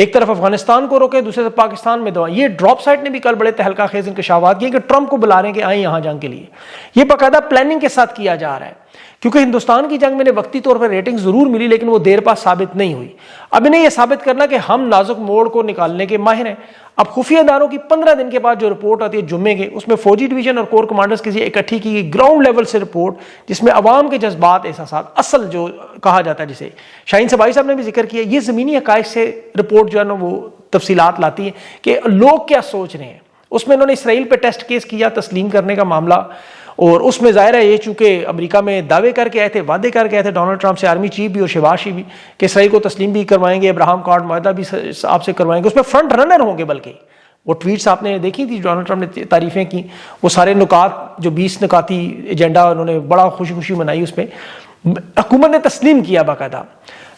ایک طرف افغانستان کو روکے، دوسرے طرف پاکستان میں دوا. یہ ڈراپ سائٹ نے بھی کل بڑے تہلکہ خیز انکشافات کیے کہ ٹرمپ کو بلا رہے ہیں کہ آئیں یہاں جنگ کے لیے. یہ باقاعدہ پلاننگ کے ساتھ کیا جا رہا ہے، کیونکہ ہندوستان کی جنگ میں نے وقتی طور پر ریٹنگ ضرور ملی لیکن وہ دیر پا ثابت نہیں ہوئی. اب انہیں یہ ثابت کرنا کہ ہم نازک موڑ کو نکالنے کے ماہر ہیں. اب خفیہ اداروں کی 15 دن کے بعد جو رپورٹ آتی ہے جمعے کے، اس میں فوجی ڈویژن اور کور کمانڈرز کی اکٹھی کی گئی گراؤنڈ لیول سے رپورٹ، جس میں عوام کے جذبات، احساسات، اصل جو کہا جاتا ہے جسے شاہین صبائی صاحب نے بھی ذکر کیا، یہ زمینی حقائق سے رپورٹ جو ہے نا وہ تفصیلات لاتی ہے کہ لوگ کیا سوچ رہے ہیں. اس میں انہوں نے اسرائیل پہ ٹیسٹ کیس کیا تسلیم کرنے کا معاملہ، اور اس میں ظاہر ہے یہ چونکہ امریکہ میں دعوے کر کے آئے تھے، وعدے کر کے آئے تھے ڈونلڈ ٹرمپ سے، آرمی چیف بھی اور شہباز بھی، کہ اسرائیل کو تسلیم بھی کروائیں گے، ابراہم کارڈ معاہدہ بھی آپ سے کروائیں گے. اس میں فرنٹ رنر ہوں گے. بلکہ وہ ٹویٹس آپ نے دیکھی تھی ڈونلڈ ٹرمپ نے تعریفیں کی، وہ سارے نکات جو 20 نکاتی ایجنڈا انہوں نے بڑا خوشی خوشی منائی، اس پہ حکومت نے تسلیم کیا باقاعدہ.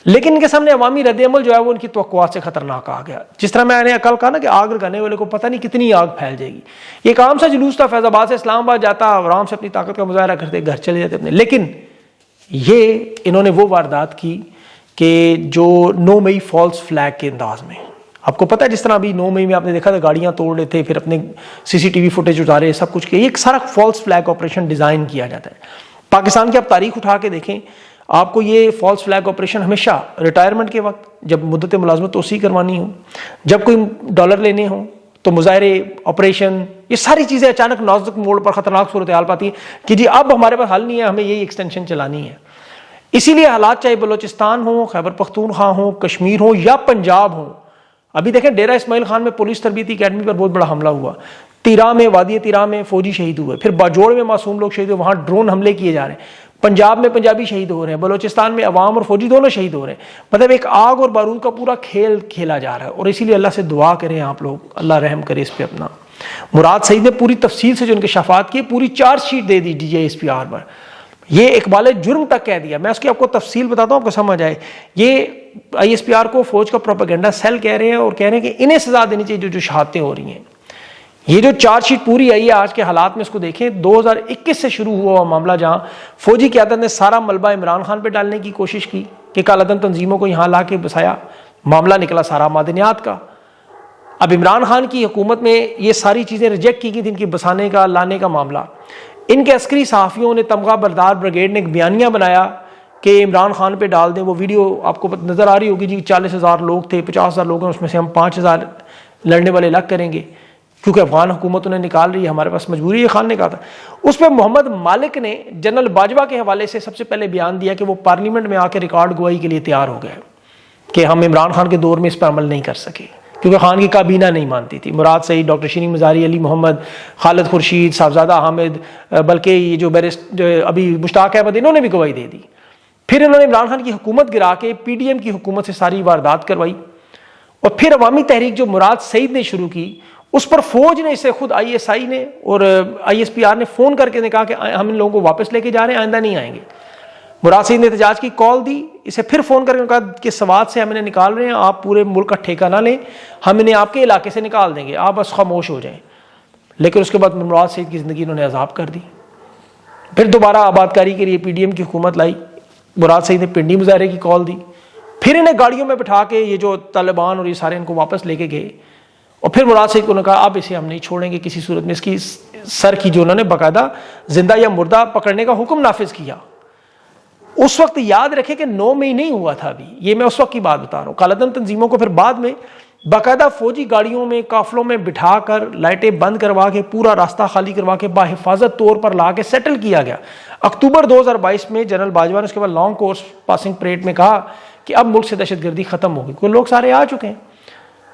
لیکن ان کے سامنے عوامی رد عمل جو ہے وہ ان کی توقعات سے خطرناک آ گیا. جس طرح میں نے کل کہا نا کہ آگ لگانے والے کو پتہ نہیں کتنی آگ پھیل جائے گی. یہ ایک عام سا جلوس تھا، فیض آباد سے اسلام آباد جاتا، آرام سے اپنی طاقت کا مظاہرہ کرتے، گھر چلے جاتے اپنے. لیکن یہ انہوں نے وہ واردات کی کہ جو 9 مئی فالس فلیگ کے انداز میں، آپ کو پتہ ہے جس طرح ابھی 9 مئی میں آپ نے دیکھا تھا گاڑیاں توڑ رہے تھے، پھر اپنے CCTV فوٹیج اتارے، سب کچھ کیا. یہ ایک سارا فالس فلیگ آپریشن ڈیزائن کیا جاتا ہے. پاکستان کی آپ تاریخ اٹھا کے دیکھیں، آپ کو یہ فالس فلیگ آپریشن ہمیشہ ریٹائرمنٹ کے وقت، جب مدت ملازمت توسیع کروانی ہو، جب کوئی ڈالر لینے ہوں تو مظاہرے، آپریشن، یہ ساری چیزیں اچانک نازک موڑ پر خطرناک صورتحال پاتی ہیں کہ جی اب ہمارے پاس حل نہیں ہے، ہمیں یہی ایکسٹینشن چلانی ہے. اسی لیے حالات چاہے بلوچستان ہوں، خیبر پختونخوا ہوں، کشمیر ہوں یا پنجاب ہوں. ابھی دیکھیں ڈیرہ اسماعیل خان میں پولیس تربیتی اکیڈمی پر بہت بڑا حملہ ہوا، تیرا میں، وادی تیرا میں فوجی شہید ہوئے، پھر باجوڑ میں معصوم لوگ شہید ہوئے، وہاں ڈرون حملے کیے جا رہے ہیں. پنجاب میں پنجابی شہید ہو رہے ہیں، بلوچستان میں عوام اور فوجی دونوں شہید ہو رہے ہیں. مطلب ایک آگ اور بارود کا پورا کھیل کھیلا جا رہا ہے. اور اسی لیے اللہ سے دعا کریں آپ لوگ، اللہ رحم کرے اس پہ اپنا. مراد سعید نے پوری تفصیل سے جو ان کے شفاعت کی، پوری چارج شیٹ دے دی DGSPR پر. یہ اقبال جرم تک کہہ دیا. میں اس کی آپ کو تفصیل بتاتا ہوں، آپ کو سمجھ آئے. یہ ISPR کو فوج کا پروپیگنڈا سیل کہہ رہے ہیں اور کہہ رہے ہیں کہ انہیں سزا دینی چاہیے جو شہادتیں ہو رہی ہیں. یہ جو چارج شیٹ پوری آئی ہے آج کے حالات میں، اس کو دیکھیں. 2021 سے شروع ہوا معاملہ، جہاں فوجی قیادت نے سارا ملبہ عمران خان پہ ڈالنے کی کوشش کی کہ کالعدم تنظیموں کو یہاں لا کے بسایا. معاملہ نکلا سارا معدنیات کا. اب عمران خان کی حکومت میں یہ ساری چیزیں ریجیکٹ کی گئی تھیں، ان کی بسانے کا، لانے کا معاملہ. ان کے عسکری صحافیوں نے، تمغہ بردار بریگیڈ نے ایک بیانیہ بنایا کہ عمران خان پہ ڈال دیں. وہ ویڈیو آپ کو نظر آ رہی ہوگی جی. 40,000 لوگ تھے، 50,000 لوگ ہیں، اس میں سے ہم 5,000 لڑنے والے الگ کریں گے کیونکہ افغان حکومت انہیں نکال رہی ہے، ہمارے پاس مجبوری ہے. خان نے کہا تھا. اس پہ محمد مالک نے جنرل باجوہ کے حوالے سے سب سے پہلے بیان دیا کہ وہ پارلیمنٹ میں آ کے ریکارڈ گواہی کے لیے تیار ہو گئے کہ ہم عمران خان کے دور میں اس پر عمل نہیں کر سکے کیونکہ خان کی کابینہ نہیں مانتی تھی. مراد سعید، ڈاکٹر شیرین مزاری، علی محمد، خالد خورشید، صاحبزادہ حامد، بلکہ یہ جو ابھی مشتاق احمد، انہوں نے بھی گواہی دے دی. پھر انہوں نے عمران خان کی حکومت گرا کے PDM کی حکومت سے ساری واردات کروائی. اور پھر عوامی تحریک جو مراد سعید نے شروع کی، اس پر فوج نے، اسے خود ISI نے اور ISPR نے فون کر کے کہا کہ ہم ان لوگوں کو واپس لے کے جا رہے ہیں، آئندہ نہیں آئیں گے. مراد سعید نے احتجاج کی کال دی، اسے پھر فون کر کے کہا کہ سوات سے ہم انہیں نکال رہے ہیں، آپ پورے ملک کا ٹھیکہ نہ لیں، ہم انہیں آپ کے علاقے سے نکال دیں گے، آپ بس خاموش ہو جائیں. لیکن اس کے بعد مراد سعید کی زندگی انہوں نے عذاب کر دی. پھر دوبارہ آباد کاری کے لیے PDM کی حکومت لائی. مراد سعید نے پنڈی مظاہرے کی کال دی. پھر انہیں گاڑیوں میں بٹھا کے یہ جو طالبان اور یہ سارے ان کو واپس لے کے گئے. اور پھر مراد سعید کو نے کہا اب اسے ہم نہیں چھوڑیں گے کسی صورت میں. اس کی سر کی جو انہوں نے باقاعدہ زندہ یا مردہ پکڑنے کا حکم نافذ کیا. اس وقت یاد رکھیں کہ 9 مئی نہیں ہوا تھا ابھی، یہ میں اس وقت کی بات بتا رہا ہوں. کالعدم تنظیموں کو پھر بعد میں باقاعدہ فوجی گاڑیوں میں، قافلوں میں بٹھا کر، لائٹیں بند کروا کے، پورا راستہ خالی کروا کے، باحفاظت طور پر لا کے سیٹل کیا گیا. اکتوبر 2022 میں جنرل باجوہ نے اس کے بعد لانگ کورس پاسنگ پریڈ میں کہا کہ اب ملک سے دہشت گردی ختم ہوگی. کوئی لوگ سارے آ چکے ہیں،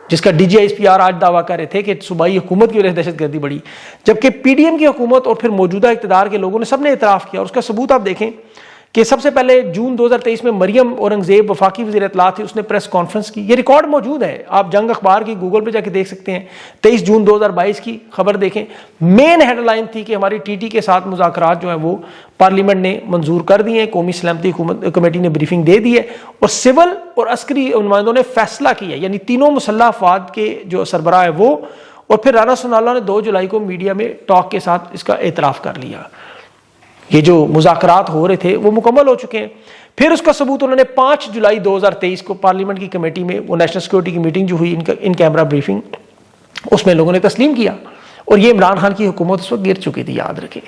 جس کا DGSPR آج دعویٰ کر رہے تھے کہ صوبائی حکومت کی وجہ سے دہشت گردی بڑھی، جبکہ PDM کی حکومت اور پھر موجودہ اقتدار کے لوگوں نے سب نے اعتراف کیا. اور اس کا ثبوت آپ دیکھیں کہ سب سے پہلے جون 2023 میں مریم اورنگزیب وفاقی وزیر اطلاع تھی، اس نے پریس کانفرنس کی. یہ ریکارڈ موجود ہے، آپ جنگ اخبار کی گوگل پہ جا کے دیکھ سکتے ہیں. 23 جون 2022 کی خبر دیکھیں. مین ہیڈ لائن تھی کہ ہماری TT کے ساتھ مذاکرات جو ہیں وہ پارلیمنٹ نے منظور کر دیے ہیں، قومی سلامتی کمیٹی نے بریفنگ دے دی ہے، اور سول اور عسکری نمائندوں نے فیصلہ کیا، یعنی تینوں مسلح افواج کے جو سربراہ ہے وہ، اور پھر رانا ثناء اللہ نے 2 جولائی کو میڈیا میں ٹاک کے ساتھ اس کا اعتراف کر لیا. یہ جو مذاکرات ہو رہے تھے وہ مکمل ہو چکے ہیں. پھر اس کا ثبوت انہوں نے 5 جولائی 2023 کو پارلیمنٹ کی کمیٹی میں وہ نیشنل سیکورٹی کی میٹنگ جو ہوئی ان کیمرہ بریفنگ, اس میں لوگوں نے تسلیم کیا. اور یہ عمران خان کی حکومت اس وقت گر چکی تھی, یاد رکھیں.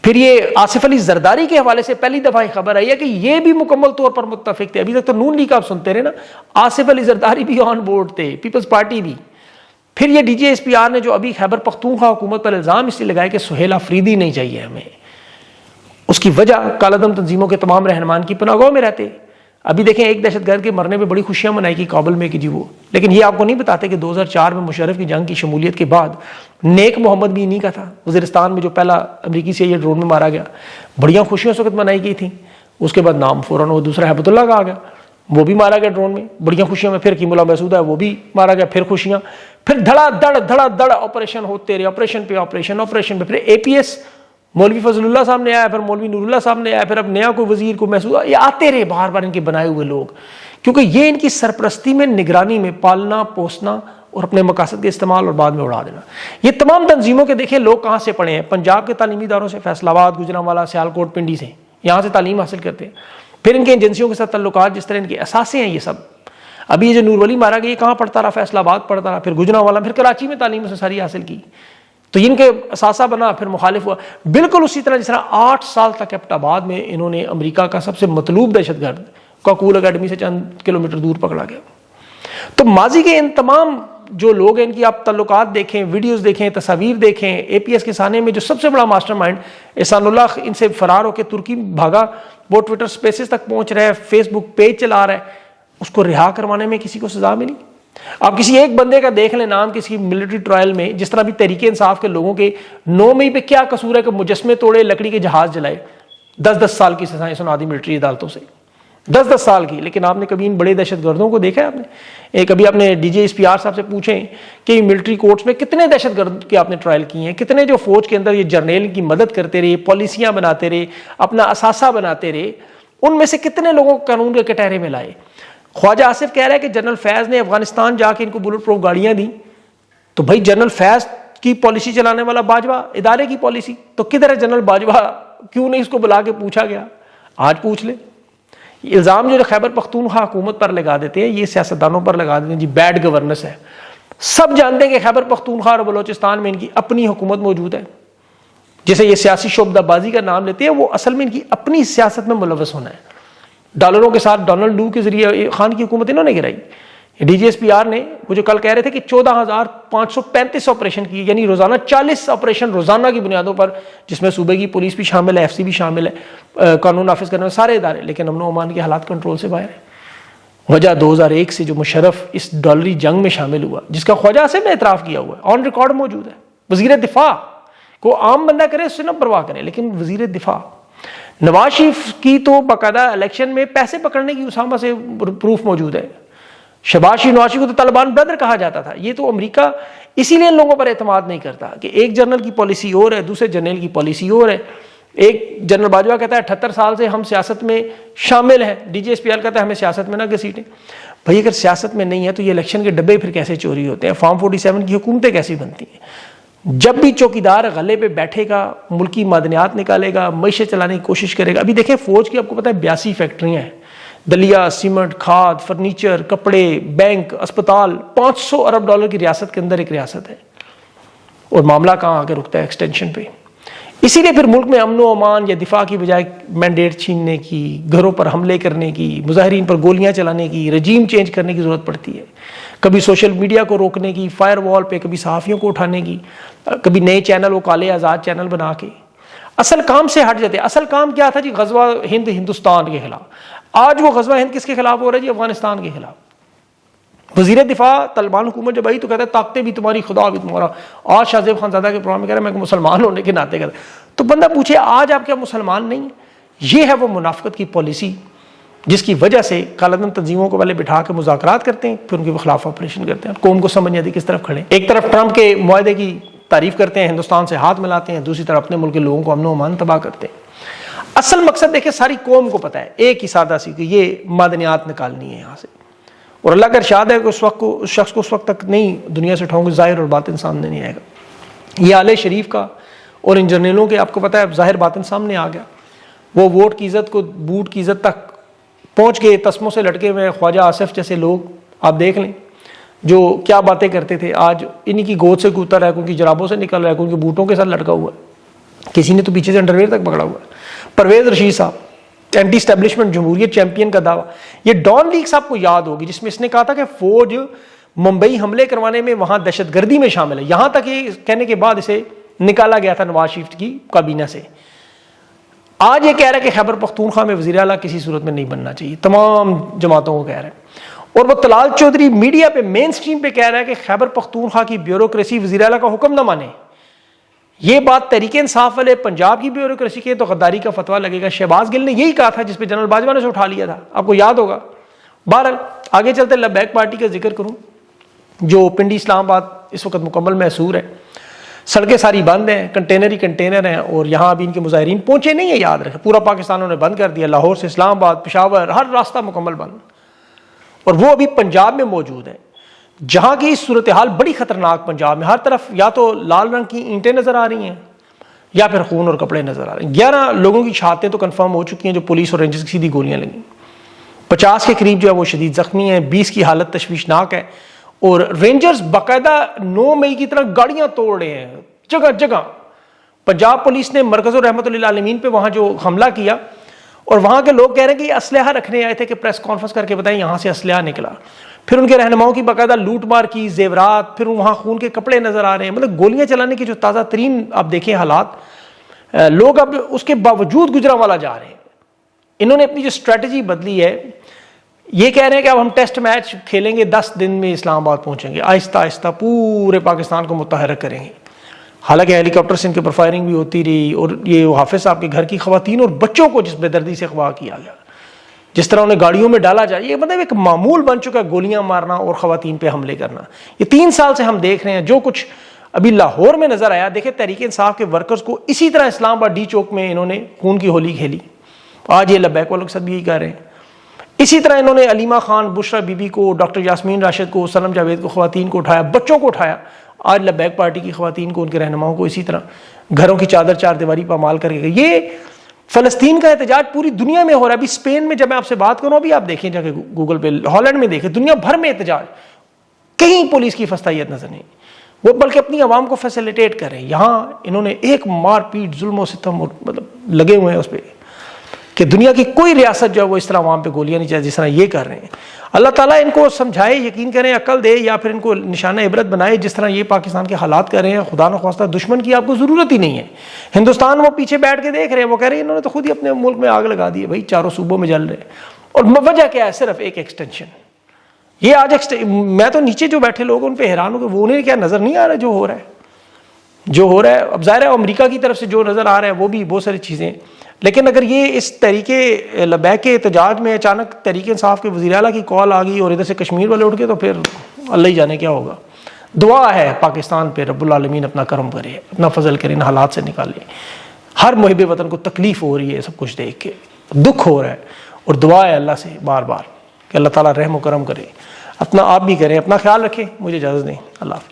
پھر یہ آصف علی زرداری کے حوالے سے پہلی دفعہ خبر آئی ہے کہ یہ بھی مکمل طور پر متفق تھے. ابھی تک تو نون لیگ آپ سنتے رہے نا, آصف علی زرداری بھی آن بورڈ تھے, پیپلز پارٹی بھی. پھر یہ D G S P R نے جو ابھی خیبر پختونخوا حکومت پر الزام اس لیے لگایا کہ سہیل آفریدی نہیں چاہیے ہمیں, اس کی وجہ کالعدم تنظیموں کے تمام رہنمان کی پناہ گاہ میں رہتے. ابھی دیکھیں ایک دہشت گرد کے مرنے پہ بڑی خوشیاں منائی کی کابل میں کہ جی وہ, لیکن یہ آپ کو نہیں بتاتے کہ 2004 میں مشرف کی جنگ کی شمولیت کے بعد نیک محمد بھی انہی کا تھا. وزیرستان میں جو پہلا امریکی سے یہ ڈرون میں مارا گیا, بڑیاں خوشیاں اس وقت منائی گئی تھیں. اس کے بعد نام فوراً وہ دوسرا ہیبت اللہ کا آ گیا, وہ بھی مارا گیا ڈرون میں, بڑیاں خوشیوں میں. پھر قیم اللہ محسود ہے وہ بھی مارا گیا, پھر خوشیاں. پھر دھڑا دھڑ آپریشن ہوتے رہے, آپریشن پہ آپریشن. پھر اے پی ایس مولوی فضل اللہ سامنے آیا, پھر مولوی نور اللہ سامنے آیا, پھر اب نیا کوئی وزیر کو محسوس, یہ آتے رہے بار بار ان کے بنائے ہوئے لوگ, کیونکہ یہ ان کی سرپرستی میں, نگرانی میں پالنا پوسنا اور اپنے مقاصد کے استعمال اور بعد میں اڑا دینا. یہ تمام تنظیموں کے دیکھیں لوگ کہاں سے پڑھے ہیں, پنجاب کے تعلیمی اداروں سے, فیصل آباد, گجرانوالہ, سیالکوٹ, پنڈی سے, یہاں سے تعلیم حاصل کرتے ہیں. پھر ان کے ایجنسیوں کے ساتھ تعلقات, جس طرح ان کے اثاثے ہیں یہ سب. ابھی یہ جو نور ولی مارا گیا یہ کہاں پڑھتا رہا, فیصل آباد پڑھتا رہا, پھر گجرانوالہ, پھر کراچی میں تعلیم اسے ساری حاصل کی. تو ان کے اثاثہ بنا, پھر مخالف ہوا. بالکل اسی طرح جس طرح 8 سال تک ایبٹ آباد میں انہوں نے امریکہ کا سب سے مطلوب دہشت گرد کاکول اکیڈمی سے چند کلومیٹر دور پکڑا گیا. تو ماضی کے ان تمام جو لوگ ہیں ان کی آپ تعلقات دیکھیں, ویڈیوز دیکھیں, تصاویر دیکھیں. اے پی ایس کے سانے میں جو سب سے بڑا ماسٹر مائنڈ احسان اللہ ان سے فرار ہو کے ترکی بھاگا, وہ ٹویٹر سپیسز تک پہنچ رہا ہے, فیس بک پیج چلا رہا ہے, اس کو رہا کروانے میں کسی کو سزا ملی؟ آپ کسی ایک بندے کا دیکھ لیں نام کسی ملٹری ٹرائل میں, جس طرح بھی تحریک انصاف کے لوگوں کے 9 مئی پہ کیا قصور ہے کہ مجسمے توڑے, لکڑی کے جہاز جلائے. 10 سال کی سزائیں سنا دی ملٹری عدالتوں سے, 10 سال کی. لیکن آپ نے کبھی ان بڑے دہشت گردوں کو دیکھا ہے آپ نے؟ کبھی آپ نے D J S P are صاحب سے پوچھیں کہ ملٹری کورٹس میں کتنے دہشت گرد کے آپ نے ٹرائل کیے ہیں, کتنے جو فوج کے اندر یہ جرنیل کی مدد کرتے رہے, پالیسیاں بناتے رہے, اپنا اثاثہ بناتے رہے, ان میں سے کتنے لوگوں کو قانون کے کٹہرے میں لائے؟ خواجہ آصف کہہ رہا ہے کہ جنرل فیض نے افغانستان جا کے ان کو بلٹ پروف گاڑیاں دیں. تو بھائی جنرل فیض کی پالیسی چلانے والا باجوہ ادارے کی پالیسی, تو کدھر ہے جنرل باجوہ؟ کیوں نہیں اس کو بلا کے پوچھا گیا؟ آج پوچھ لے. الزام جو خیبر پختونخوا حکومت پر لگا دیتے ہیں, یہ سیاستدانوں پر لگا دیتے ہیں جی بیڈ گورننس ہے. سب جانتے ہیں کہ خیبر پختونخوا اور بلوچستان میں ان کی اپنی حکومت موجود ہے. جسے یہ سیاسی شعبہ بازی کا نام لیتے ہیں, وہ اصل میں ان کی اپنی سیاست میں ملوث ہونا ہے. ڈالروں کے ساتھ ڈونلڈ ڈو کے ذریعے خان کی حکومت انہوں نے گرائی. D G S P R نے وہ جو کل کہہ رہے تھے کہ 14,535 آپریشن کیے, یعنی روزانہ 40 آپریشن روزانہ کی بنیادوں پر, جس میں صوبے کی پولیس بھی شامل ہے, ایف سی بھی شامل ہے, قانون نافذ کرنے والے سارے ادارے. لیکن امن و امان کے حالات کنٹرول سے باہر ہیں. وجہ 2001 سے جو مشرف اس ڈالری جنگ میں شامل ہوا, جس کا خواجہ آصف نے اعتراف کیا ہوا ہے, آن ریکارڈ موجود ہے. وزیر دفاع کو عام بندہ کرے اس سے نہ پرواہ کرے, لیکن وزیر دفاع نواز شریف کی تو باقاعدہ الیکشن میں پیسے پکڑنے کی اسامہ سے پروف موجود ہے. شہباز شریف نواز شریف کو تو طالبان برادر کہا جاتا تھا. یہ تو امریکہ اسی لیے ان لوگوں پر اعتماد نہیں کرتا کہ ایک جنرل کی پالیسی اور ہے, دوسرے جنرل کی پالیسی اور ہے. ایک جنرل باجوہ کہتا ہے 78 سال سے ہم سیاست میں شامل ہیں, D G S P R کہتا ہے ہمیں سیاست میں نہ گھسیٹیں. بھائی اگر سیاست میں نہیں ہے تو یہ الیکشن کے ڈبے پھر کیسے چوری ہوتے ہیں, فارم 47 کی حکومتیں کیسی بنتی ہیں؟ جب بھی چوکیدار غلے پہ بیٹھے گا, ملکی معدنیات نکالے گا, معیشت چلانے کی کوشش کرے گا. ابھی دیکھیں فوج کی آپ کو پتہ ہے 82 فیکٹریاں ہیں, دلیا, سیمنٹ, کھاد, فرنیچر, کپڑے, بینک, اسپتال. $500 ارب کی ریاست کے اندر ایک ریاست ہے, اور معاملہ کہاں آ کے رکتا ہے؟ ایکسٹینشن پہ. اسی لیے پھر ملک میں امن و امان یا دفاع کی بجائے مینڈیٹ چھیننے کی, گھروں پر حملے کرنے کی, مظاہرین پر گولیاں چلانے کی, رجیم چینج کرنے کی ضرورت پڑتی ہے. کبھی سوشل میڈیا کو روکنے کی, فائر وال پہ, کبھی صحافیوں کو اٹھانے کی, کبھی نئے چینل, وہ کالے آزاد چینل بنا کے اصل کام سے ہٹ جاتے. اصل کام کیا تھا جی؟ غزوہ ہند ہندوستان کے خلاف. آج وہ غزوہ ہند کس کے خلاف ہو رہا ہے جی؟ افغانستان کے خلاف. وزیر دفاع طالبان حکومت جب آئی تو کہتا ہے طاقتیں بھی تمہاری, خدا بھی تمہارا. آج شاہ زیب خان زادہ کے پروگرام میں کہہ رہا ہے میں مسلمان ہونے کے ناطے کہتا. تو بندہ پوچھے آج آپ کیا مسلمان نہیں؟ یہ ہے وہ منافقت کی پالیسی جس کی وجہ سے کالعدم تنظیموں کو پہلے بٹھا کے مذاکرات کرتے ہیں, پھر ان کے خلاف آپریشن کرتے ہیں. قوم کو سمجھ نہیں آتی کس طرف کھڑے. ایک طرف ٹرمپ کے معاہدے کی تعریف کرتے ہیں, ہندوستان سے ہاتھ ملاتے ہیں, دوسری طرف اپنے ملک کے لوگوں کو امن و امان تباہ کرتے ہیں. اصل مقصد دیکھیں ساری قوم کو پتہ ہے, ایک ہی سادہ سی, کہ یہ معدنیات نکالنی ہے یہاں سے. اور اللہ کا ارشاد ہے کہ اس شخص کو اس وقت تک نہیں دنیا سے اٹھاؤں گے ظاہر اور باطن سامنے نہیں آئے گا. یہ آل شریف کا اور ان جرنیلوں کے آپ کو پتہ ہے ظاہر باطن سامنے آ گیا. وہ ووٹ کی عزت کو بوٹ کی عزت تک پہنچ کے تسموں سے لٹکے ہوئے خواجہ آصف جیسے لوگ آپ دیکھ لیں جو کیا باتیں کرتے تھے, آج انہی کی گود سے کودتا رہا ہے, کیونکہ جرابوں سے نکل رہا ہے, کیونکہ بوٹوں کے ساتھ لٹکا ہوا ہے, کسی نے تو پیچھے سے انڈرویئر تک پکڑا ہوا ہے. پرویز رشید صاحب اینٹی اسٹیبلشمنٹ جمہوریت چیمپئن کا دعویٰ. یہ ڈان لیکس آپ کو یاد ہوگی جس میں اس نے کہا تھا کہ فوج ممبئی حملے کروانے میں وہاں دہشت گردی میں شامل ہے, یہاں تک یہ کہنے کے بعد اسے نکالا گیا تھا نواز شریف کی کابینہ سے. آج یہ کہہ رہا ہے کہ خیبر پختونخوا میں وزیر اعلیٰ کسی صورت میں نہیں بننا چاہیے, تمام جماعتوں کو کہہ رہے ہیں. اور وہ طلال چودھری میڈیا پہ مین سٹریم پہ کہہ رہا ہے کہ خیبر پختونخوا کی بیوروکریسی وزیر اعلیٰ کا حکم نہ مانے. یہ بات تحریک انصاف والے پنجاب کی بیوروکریسی کے تو غداری کا فتویٰ لگے گا. شہباز گل نے یہی کہا تھا جس پہ جنرل باجوہ نے اسے اٹھا لیا تھا, آپ کو یاد ہوگا. بہرحال آگے چلتے لبیک پارٹی کا ذکر کروں جو پنڈی اسلام آباد اس وقت مکمل محصور ہے. سڑکیں ساری بند ہیں, کنٹینر ہی کنٹینر ہیں, اور یہاں ابھی ان کے مظاہرین پہنچے نہیں ہیں. یاد رکھیں پورا پاکستان انہوں نے بند کر دیا, لاہور سے اسلام آباد, پشاور, ہر راستہ مکمل بند. اور وہ ابھی پنجاب میں موجود ہیں جہاں کی صورتحال بڑی خطرناک. پنجاب میں ہر طرف یا تو لال رنگ کی اینٹیں نظر آ رہی ہیں یا پھر خون اور کپڑے نظر آ رہے ہیں. 11 لوگوں کی شہادتیں تو کنفرم ہو چکی ہیں جو پولیس اور رینجرز کی سیدھی گولیاں لگیں. 50 کے قریب جو ہے وہ شدید زخمی ہیں, 20 کی حالت تشویشناک ہے. اور رینجرز باقاعدہ 9 مئی کی طرح گاڑیاں توڑ رہے ہیں جگہ جگہ. پنجاب پولیس نے مرکز رحمت للعالمین پہ وہاں جو حملہ کیا, اور وہاں کے لوگ کہہ رہے ہیں کہ یہ اسلحہ رکھنے آئے تھے کہ پریس کانفرنس کر کے بتائیں یہاں سے اسلحہ نکلا. پھر ان کے رہنماؤں کی باقاعدہ لوٹ مار کی, زیورات, پھر وہاں خون کے کپڑے نظر آ رہے ہیں. مطلب گولیاں چلانے کی جو تازہ ترین آپ دیکھیں حالات, لوگ اب اس کے باوجود گجرانوالہ جا رہے ہیں. انہوں نے اپنی جو اسٹریٹجی بدلی ہے, یہ کہہ رہے ہیں کہ اب ہم ٹیسٹ میچ کھیلیں گے, 10 دن میں اسلام آباد پہنچیں گے, آہستہ آہستہ پورے پاکستان کو متحرک کریں گے. حالانکہ ہیلی کاپٹر سے ان کے پر فائرنگ بھی ہوتی رہی, اور یہ حافظ صاحب کے گھر کی خواتین اور بچوں کو جس بے دردی سے اغوا کیا گیا, جس طرح انہیں گاڑیوں میں ڈالا جائے, یہ مطلب ایک معمول بن چکا ہے گولیاں مارنا اور خواتین پہ حملے کرنا. یہ 3 سال سے ہم دیکھ رہے ہیں. جو کچھ ابھی لاہور میں نظر آیا, دیکھیں تحریک انصاف کے ورکرز کو اسی طرح اسلام آباد ڈی چوک میں انہوں نے خون کی ہولی کھیلی. آج یہ لبیک والوں کے ساتھ بھی یہی کہہ رہے ہیں. اسی طرح انہوں نے علیمہ خان, بشرا بی بی کو, ڈاکٹر یاسمین راشد کو, سنم جاوید کو, خواتین کو اٹھایا, بچوں کو اٹھایا. آج لبیک پارٹی کی خواتین کو, ان کے رہنماؤں کو اسی طرح گھروں کی چادر چار دیواری پامال کر کے. یہ فلسطین کا احتجاج پوری دنیا میں ہو رہا ہے. ابھی اسپین میں جب میں آپ سے بات کروں, ابھی آپ دیکھیں جا کے گوگل پہ, ہالینڈ میں دیکھیں, دنیا بھر میں احتجاج, کہیں پولیس کی فستائیت نظر نہیں. وہ بلکہ اپنی عوام کو فیسیلیٹیٹ کر رہے ہیں. یہاں انہوں نے ایک مار پیٹ, ظلم و ستم مطلب لگے ہوئے ہیں اس پہ کہ دنیا کی کوئی ریاست جو ہے وہ اس طرح عوام پہ گولیاں نہیں چلاتی جس طرح یہ کر رہے ہیں. اللہ تعالیٰ ان کو سمجھائے, یقین کریں, عقل دے, یا پھر ان کو نشانہ عبرت بنائے. جس طرح یہ پاکستان کے حالات کر رہے ہیں, خدا نخواستہ دشمن کی آپ کو ضرورت ہی نہیں ہے. ہندوستان وہ پیچھے بیٹھ کے دیکھ رہے ہیں, وہ کہہ رہے ہیں انہوں نے تو خود ہی اپنے ملک میں آگ لگا دی ہے. بھائی 4 صوبوں میں جل رہے ہیں, اور وجہ کیا ہے؟ صرف ایک ایکسٹینشن. یہ آج میں تو نیچے جو بیٹھے لوگ ان پہ حیران ہوں کہ وہ انہیں کیا نظر نہیں آ رہا جو ہو رہا ہے, جو ہو رہا ہے. اب ظاہر ہے امریکہ کی طرف سے جو نظر آ رہا ہے وہ بھی بہت ساری چیزیں, لیکن اگر یہ اس طریقے لبیک کے احتجاج میں اچانک تحریک انصاف کے وزیر اعلیٰ کی کال آ گئی اور ادھر سے کشمیر والے اٹھ گئے, تو پھر اللہ ہی جانے کیا ہوگا. دعا ہے پاکستان پہ رب العالمین اپنا کرم کرے, اپنا فضل کرے, ان حالات سے نکالے. ہر محب وطن کو تکلیف ہو رہی ہے سب کچھ دیکھ کے, دکھ ہو رہا ہے, اور دعا ہے اللہ سے بار بار کہ اللہ تعالیٰ رحم و کرم کرے. اپنا آپ بھی کریں, اپنا خیال رکھیں. مجھے اجازت دیں. اللہ حافظ.